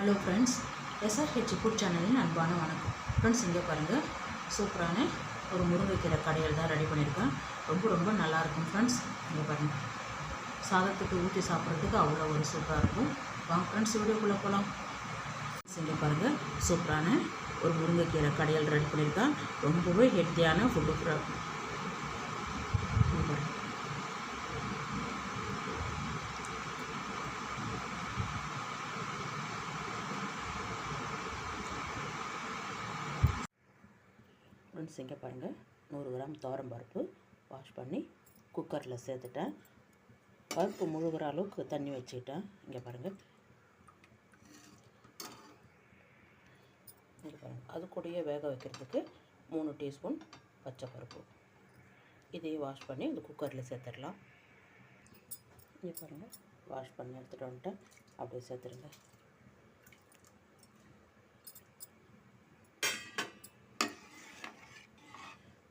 Hello friends, SRH food சேனலின் அன்பான வணக்கம். ஃப்ரெண்ட்ஸ், இங்கே பாருங்கள், சூப்பரான ஒரு முருங்கைக்கீரை கடையில் தான் ரெடி பண்ணியிருக்கேன். ரொம்ப நல்லாயிருக்கும் ஃப்ரெண்ட்ஸ். இங்கே பாருங்கள், சாதத்துக்கு ஊற்றி சாப்பிட்றதுக்கு அவ்வளோ ஒரு சூப்பராக இருக்கும். வாங்க ஃப்ரெண்ட்ஸ், வீடியோக்குள்ளே போகலாம். இங்கே பாருங்கள், சூப்பரான ஒரு முருங்கைக்கீரை கடையில் ரெடி பண்ணியிருக்கேன். ரொம்பவே ஹெல்த்தியான ஃபுட்டு. ஃப்ரெண்ட்ஸ், இங்கே பாருங்கள், 100 கிராம் பருப்பு வாஷ் பண்ணி குக்கரில் சேர்த்துட்டேன். பருப்பு முழுகிற அளவுக்கு தண்ணி வச்சுக்கிட்டேன். இங்கே பாருங்கள், அது கூடயே வேக வைக்கிறதுக்கு 3 டீஸ்பூன் பச்சை பருப்பு இதையும் வாஷ் பண்ணி இந்த குக்கரில் சேர்த்துடலாம். இங்கே பாருங்கள், வாஷ் பண்ணி எடுத்துகிட்டு வந்துட்டேன். அப்படியே சேர்த்துருங்க.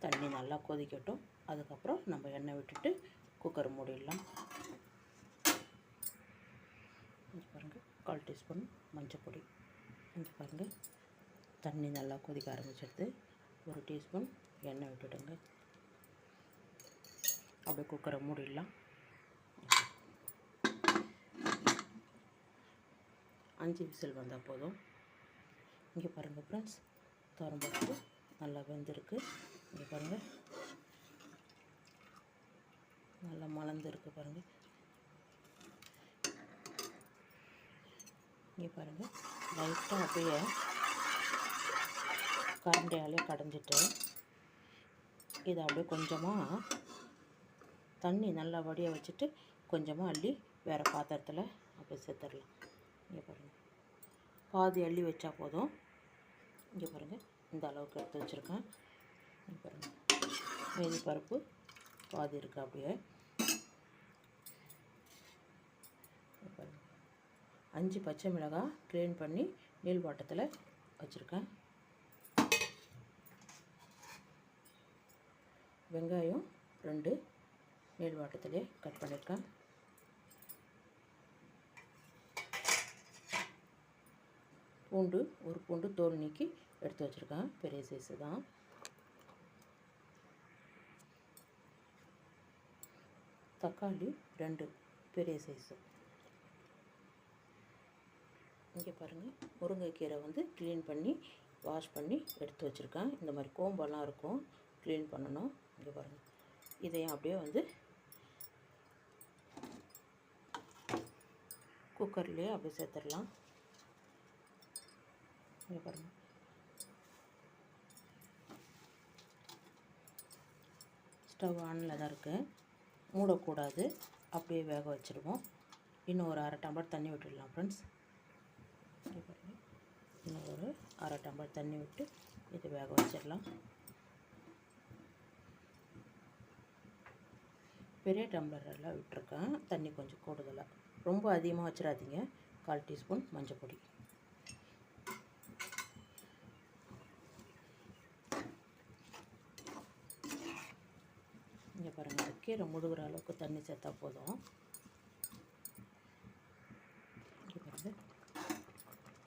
தண்ணி நல்லா கொதிக்கட்டும். அதுக்கப்புறம் நம்ம எண்ணெய் விட்டுட்டு குக்கர் மூடிடலாம். இங்கே பாருங்கள், 1/4 டீஸ்பூன் மஞ்சள் பொடி. இங்கே பாருங்கள், தண்ணி நல்லா கொதிக்க ஆரம்பிச்சிடுது. 1 டீஸ்பூன் எண்ணெய் விட்டுடுங்க. அப்படியே குக்கரை மூடிடலாம். 5 விசில் வந்தால் போதும். இங்கே பாருங்கள் ஃப்ரெண்ட்ஸ், பருப்பு நல்லா வெந்திருக்கு. இங்கே பாருங்கள், நல்லா மலர்ந்துருக்கு பாருங்கள். இங்கே பாருங்கள், லைட்டாக அப்படியே கரண்டியாலே கடைஞ்சிட்டு இதை அப்படியே கொஞ்சமாக தண்ணி நல்லா வடிய வச்சுட்டு கொஞ்சமாக அள்ளி வேறு பாத்திரத்தில் அப்படியே சேர்த்துடலாம். இங்கே பாருங்கள், பாதி அள்ளி வச்சா போதும். இங்கே பாருங்கள், இந்த அளவுக்கு எடுத்து வச்சுருக்கேன். இங்கே பாருங்கள், மீதி பருப்பு பாதி இருக்குது. அப்படியே பாருங்கள், 5 பச்சை மிளகாய் க்ளீன் பண்ணி நீள் வாட்டத்தில் வச்சுருக்கேன். வெங்காயம் 2 நீள் வாட்டத்திலே கட் பண்ணியிருக்கேன். பூண்டு 1 பூண்டு தோல் நீக்கி எடுத்து வச்சுருக்கேன். பெரிய சைஸு தான். தக்காளி 2 பெரிய சைஸு. இங்கே பாருங்கள், முருங்கைக்கீரை க்ளீன் பண்ணி வாஷ் பண்ணி எடுத்து வச்சுருக்கேன். இந்த மாதிரி கோம்பெல்லாம் இருக்கும், க்ளீன் பண்ணணும். இங்கே பாருங்கள், இதையும் அப்படியே குக்கர்லேயே அப்படியே சேர்த்துடலாம். இங்கே பாருங்கள், ஸ்டவ் ஆனில் தான் இருக்குது. மூடக்கூடாது, அப்படியே வேக வச்சுருவோம். இன்னும் ஒரு 1/2 டம்ளர் தண்ணி விட்டுடலாம் ஃப்ரெண்ட்ஸ். இங்கே பாருங்கள், இன்னும் ஒரு 1/2 டம்ளர் தண்ணி விட்டு இது வேக வச்சிடலாம். பெரிய டம்ளரெல்லாம் விட்டுருக்கேன். தண்ணி கொஞ்சம் கூடுதலாக, ரொம்ப அதிகமாக வச்சிடாதீங்க. 1/4 டீஸ்பூன் மஞ்சள் பொடி. இங்கே பாருங்கள், கீரை முழுகிற அளவுக்கு தண்ணி சேர்த்தா போதும். இங்கே பாருங்கள்,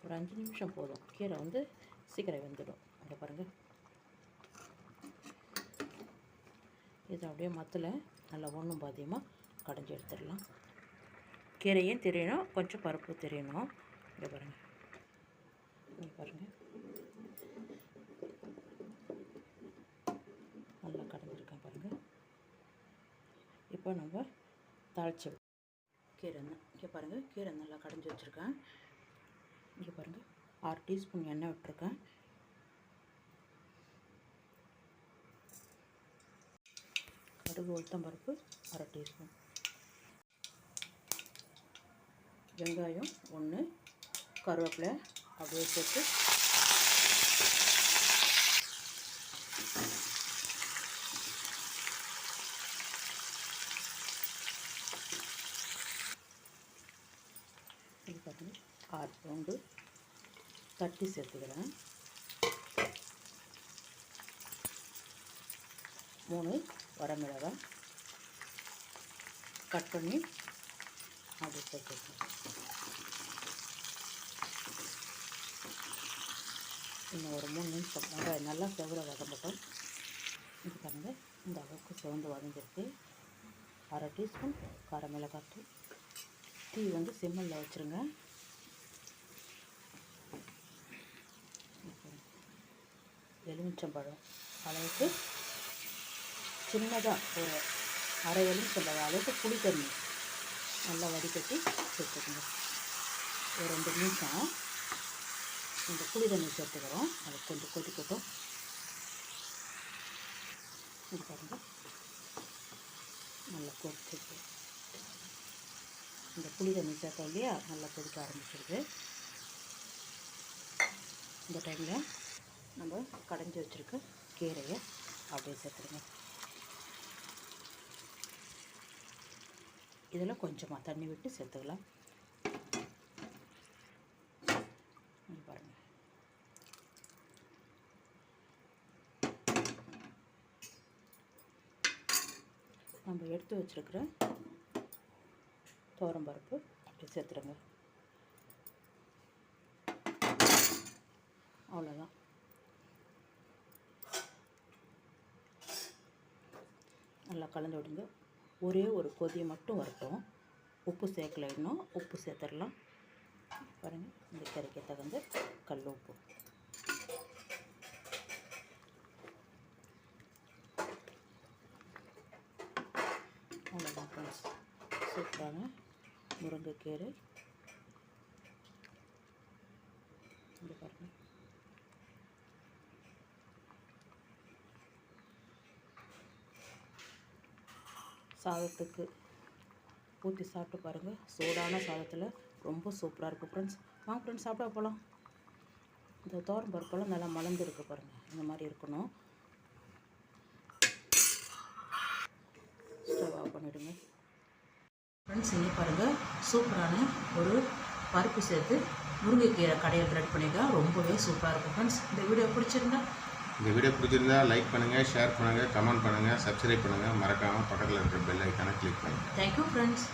ஒரு 5 நிமிஷம் போதும். கீரை சீக்கிரம் வெந்துடும். இங்கே பாருங்கள், இது அப்படியே மத்தில் நல்லா ஒன்றும் பாதியமாக கடைஞ்சி எடுத்துடலாம். கீரையும் தெரியணும், கொஞ்சம் பருப்பு தெரியணும். இங்கே பாருங்கள், இங்கே பாருங்கள், நல்லா கடைஞ்சிருக்கேன் பாருங்கள். இப்போ நம்ம தாளித்து கீரை இங்கே பாருங்கள், கீரை நல்லா கடைஞ்சி வச்சுருக்கேன். இங்கே பாருங்கள், 6 டீஸ்பூன் எண்ணெய் விட்டுருக்கேன். கடுகு உளுத்தம் பருப்பு 1/2 டீஸ்பூன். வெங்காயம் 1, கருவேப்பிலை அப்படியே சேர்த்து இது பார்த்தீங்கன்னா 6 பூண்டு தட்டி சேர்த்துக்கிறேன். 3 வரமிளகாய் கட் பண்ணி அப்படியே சேர்த்துக்கிறேன். இன்னும் ஒரு 3 நிமிஷம் வெங்காயம் நல்லா செவர வதங்கட்டும். இது பாருங்கள், இந்த அளவுக்கு சிவந்து வதங்கிருக்கு. 1/2 டீஸ்பூன் கார மிளகாய்த்தூள். தீ வந்து சிம்மில் வச்சுருங்க. எலுமிச்சம்பழம் அளவுக்கு சின்னதாக ஒரு 1/2 எலுமிச்சம்பழம் அளவுக்கு புளி தண்ணி நல்லா வடிகட்டி சேர்த்துக்கணும். ஒரு 2 நிமிஷம் இந்த புளி தண்ணி சேர்த்துக்கிறோம். அது கொஞ்சம் கொதிக்கட்டும். இது பாருங்கள், நல்லா கொதிச்சிருக்கு. இந்த புளி தண்ணி சேர்த்தோம் இல்லையா, நல்லா கொதிக்க ஆரம்பிச்சிருது. இந்த டைமில் நம்ம கடைஞ்சி வச்சுருக்க கீரையை அப்படியே சேர்த்துருங்க. இதில் கொஞ்சமாக தண்ணி விட்டு சேர்த்துக்கலாம். பாருங்கள், நம்ம எடுத்து வச்சுருக்கிற துவரம்பருப்பு அப்படி சேர்த்துருங்க. அவ்வளோதான். நல்லா கலந்து விடுங்க. ஒரே ஒரு கொதியை மட்டும் வரட்டும். உப்பு சேர்க்கல, இன்னும் உப்பு சேர்த்துடலாம். பாருங்கள், இந்த கறிக்கு தகுந்த கல் உப்பு. அவ்வளோதான் ஃப்ரெண்ட்ஸ், சூப்பரான முருங்கைக்கீரை. இங்கே பாருங்கள், சாதத்துக்கு ஊற்றி சாப்பிட்டு பாருங்கள். சூடான சாதத்தில் ரொம்ப சூப்பராக இருக்கும் ஃப்ரெண்ட்ஸ். வாங்க ஃப்ரெண்ட்ஸ், சாப்பிட போகலாம். இந்த துவரம் பருப்பெல்லாம் நல்லா மலர்ந்துருக்கு பாருங்கள். இந்த மாதிரி இருக்கணும். ஸ்டவ் ஆஃப் பண்ணிவிடுங்க ஃப்ரெண்ட்ஸ். இங்கே பாருங்கள், சூப்பரான ஒரு பருப்பு சேர்த்து முருங்கைக்கீரை கடையில் ரெடி பண்ணியிருக்கேன். ரொம்பவே சூப்பராக இருக்கும் ஃப்ரெண்ட்ஸ். இந்த வீடியோ பிடிச்சிருந்தா லைக் பண்ணுங்கள், ஷேர் பண்ணுங்கள், கமெண்ட் பண்ணுங்கள், சப்ஸ்கிரைப் பண்ணுங்கள். மறக்காமல் பக்கத்தில் இருக்கிற பெல் ஐக்கானை கிளிக் பண்ணுங்கள். Thank you friends.